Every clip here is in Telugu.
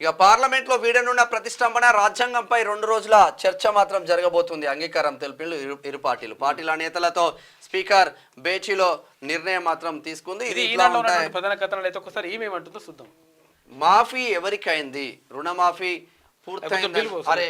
ఇక పార్లమెంట్లో వీడనున్న ప్రతిష్టంభన రాజ్యాంగంపై 2 రోజుల చర్చ మాత్రం జరగబోతుంది. అంగీకారం తెలిపిన ఇరు పార్టీల నేతలతో స్పీకర్ బేచిలో నిర్ణయం మాత్రం తీసుకుంది. ఇది ప్రధాన కథనాలు అయితే ఒకసారి ఏమేమంటుందో చూద్దాం. మాఫీ ఎవరికైంది, రుణమాఫీ పూర్తయింది. అరే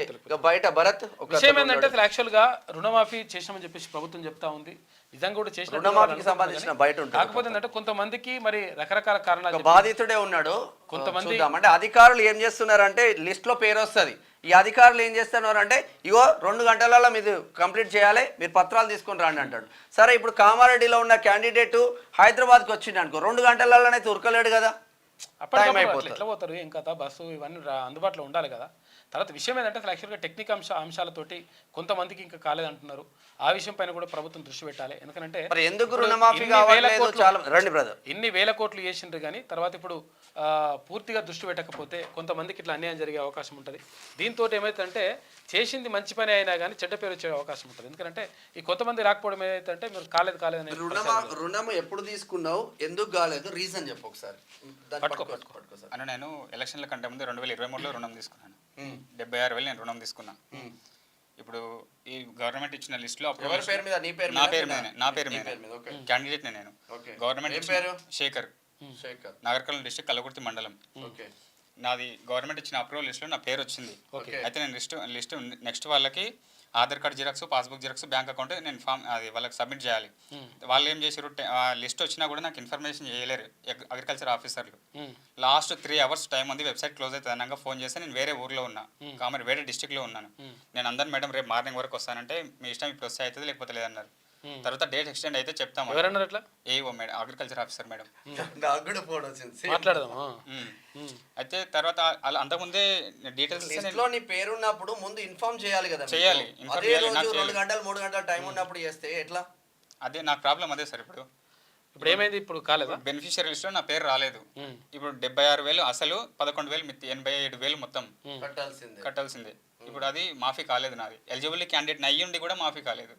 బయట భరత్ విషయం ఏంటంటే అసలు యాక్చువల్ గా రుణమాఫీ చేసామని చెప్పేసి ప్రభుత్వం చెప్తా ఉంది. నిజంగా కూడా చేసిన రుణమాఫీకి సంబంధించిన బయట ఉంటుంది. కాకపోతే ఏంటంటే కొంతమందికి మరి రకరకాల కారణాలు బాధితుడే ఉన్నాడు. కొంతమంది అంటే అధికారులు ఏం చేస్తున్నారంటే లిస్ట్ లో పేరు వస్తుంది. ఈ అధికారులు ఏం చేస్తున్నారు అంటే ఇగో 2 గంటలలో మీరు కంప్లీట్ చేయాలి, మీరు పత్రాలు తీసుకొని రండి అంటాడు. సరే ఇప్పుడు కామారెడ్డిలో ఉన్న క్యాండిడేట్ హైదరాబాద్కి వచ్చింది అనుకో, 2 గంటలలోనైతే ఉరకలేడు కదా, ఎట్లా పోతారు? ఏం కదా బస్సు ఇవన్నీ అందుబాటులో ఉండాలి కదా. తర్వాత విషయం ఏంటంటే అసలు యాక్చువల్గా టెక్నిక్ అంశాలతోటి కొంతమందికి ఇంకా కాలేదంటున్నారు. ఆ విషయం పైన కూడా ప్రభుత్వం దృష్టి పెట్టాలి. ఎందుకంటే ఇన్ని వేల కోట్లు చేసిండ్రు కానీ తర్వాత ఇప్పుడు పూర్తిగా దృష్టి పెట్టకపోతే కొంతమందికి ఇట్లా అన్యాయం జరిగే అవకాశం ఉంటుంది. దీంతో ఏమైతుందంటే చేసింది మంచి పని అయినా కానీ చెడ్డ పేరు వచ్చే అవకాశం ఉంటుంది. ఎందుకంటే ఈ కొంతమంది రాకపోవడం ఏదైతే మీరు కాలేదని రుణం ఎప్పుడు తీసుకున్నావు, ఎందుకు కాలేదు, రీజన్ చెప్పు ఒకసారి. అన్న నేను ఎలక్షన్ల కంటే ముందు 2023లో రుణం తీసుకున్నాను. 76,000 నేను రుణం తీసుకున్నా. ఇప్పుడు ఈ గవర్నమెంట్ ఇచ్చిన లిస్ట్ లో నా పేరు మీద క్యాండిడేట్ నేను. గవర్నమెంట్ శేఖర్, నాగర్కర్నూలు డిస్ట్రిక్ట్ కల్లకుర్తి మండలం. నాది గవర్నమెంట్ ఇచ్చిన అప్రూవల్ లిస్ట్ లో నా పేరు వచ్చింది. అయితే నేను లిస్ట్ నెక్స్ట్ వాళ్ళకి Aadhaar card xerox, passbook xerox, bank account నేను ఫామ్ అది వాళ్ళకి సబ్మిట్ చేయాలి. వాళ్ళు ఏం చేశారు, లిస్ట్ వచ్చినా కూడా నాకు ఇన్ఫర్మేషన్ చేయలేరు అగ్రికల్చర్ ఆఫీసర్లు. లాస్ట్ 3 hours టైం ఉంది, వెబ్సైట్ క్లోజ్ అయితే అన్నాక ఫోన్ చేస్తే నేను వేరే ఊర్లో ఉన్నా, వేరే డిస్ట్రిక్ట్లో ఉన్నాను. నేను అందరు మేడం రేపు మార్నింగ్ వరకు వస్తానంటే మీ ఇష్టం ఇప్పుడు వస్తే అవుతుంది లేకపోతే లేదన్నారు. తర్వాత డేట్ ఎక్స్టెండ్ అయితే చెప్తాము. AO madam, agriculture officer madam మాట్లాడదాం. అయితే తర్వాత అంతకుముందే డీటెయిల్స్ నీ పేరున్నప్పుడు ముందు ఇన్ఫార్మ్ చేయాలి కదా. చేయాలి. 2 గంటలు 3 గంటల టైం ఉన్నప్పుడు చేస్తే ఎట్లా? అదే నాకు ప్రాబ్లం అదే సార్. ఇప్పుడు ఏమైంది, ఇప్పుడు కాలేదా? బెనిఫిషియరీ లిస్ట్ లో నా పేరు రాలేదు. ఇప్పుడు 76,000 అసలు, 11,000 మిత్తి, 87,000 మొత్తం కట్టాల్సిందే. ఇప్పుడు అది మాఫీ కాలేదు నాది. ఎలిజిబుల్ క్యాండిడేట్ అయ్యి ఉండి కూడా మాఫీ కాలేదు.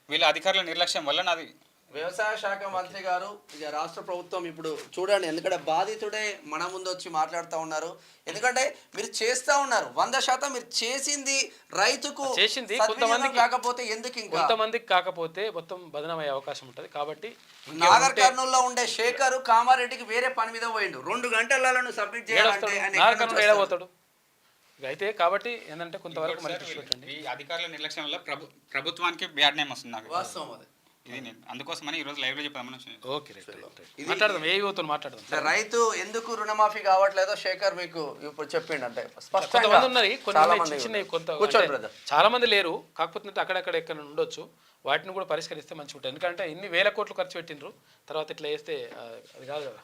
వీళ్ళ అధికారుల నిర్లక్ష్యం వల్ల నాది. వ్యవసాయ శాఖ మంత్రి గారు, ఇక రాష్ట్ర ప్రభుత్వం ఇప్పుడు చూడండి, ఎందుకంటే బాధితుడే మన ముందు వచ్చి మాట్లాడుతూ ఉన్నారు. ఎందుకంటే మీరు చేస్తూ ఉన్నారు 100% మీరు చేసింది రైతుకు చేసింది, కొంతమందికి కాకపోతే ఎందుకు ఇంకా కొంతమందికి కాకపోతే మొత్తం బదనమయ్యే అవకాశం ఉంటుంది. కాబట్టి నాగర్ కర్నూలులో ఉండే శేఖర్ కామారెడ్డికి వేరే పని మీద పోయిండు, 2 గంటలలో సబ్మిట్ చేయాలంటే అయితే కాబట్టి ఏంటంటే కొంతవరకు ఈ అధికారుల నిర్లక్ష్యం వల్ల ప్రభుత్వానికి బ్యాడ్ నేమ్ వస్తుంది నాకు. వాస్తవం అది. ఇది నేను అందుకోసమని ఈ రోజు లైవ్ లో చెప్తామని. మాట్లాడదాం, ఏ యువతను మాట్లాడదాం. రైతు ఎందుకు రుణమాఫీ కావట్లేదో శేఖర్ మీకు ఇప్పుడు చెప్పిండు. అంటే చాలా మంది లేరు, కాకపోతే అక్కడక్కడ ఎక్కడ ఉండొచ్చు. వాటిని కూడా పరిష్కరిస్తే మంచిగా ఉంటుంది. ఎందుకంటే ఇన్ని వేల కోట్లు ఖర్చు పెట్టిండ్రు, తర్వాత ఇట్లా చేస్తే అది కాదు కదా.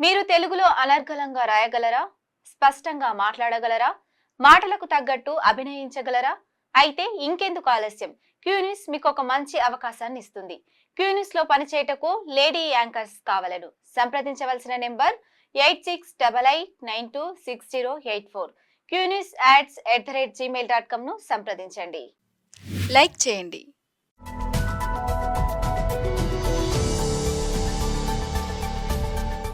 మీరు తెలుగులో అనర్గళంగా రాయగలరా, స్పష్టంగా మాట్లాడగలరా, మాటలకు తగ్గట్టు అభినయించగలరా? అయితే ఇంకెందుకు ఆలస్యం, క్యూన్యూస్ మీకు ఒక మంచి అవకాశాన్ని ఇస్తుంది. క్యూన్యూస్ లో పనిచేయటకు లేడీ యాంకర్స్ కావాలను సంప్రదించవలసిన నెంబర్ 8688926084. QNewsAds@gmail.com ను సంప్రదించండి. లైక్ చేయండి.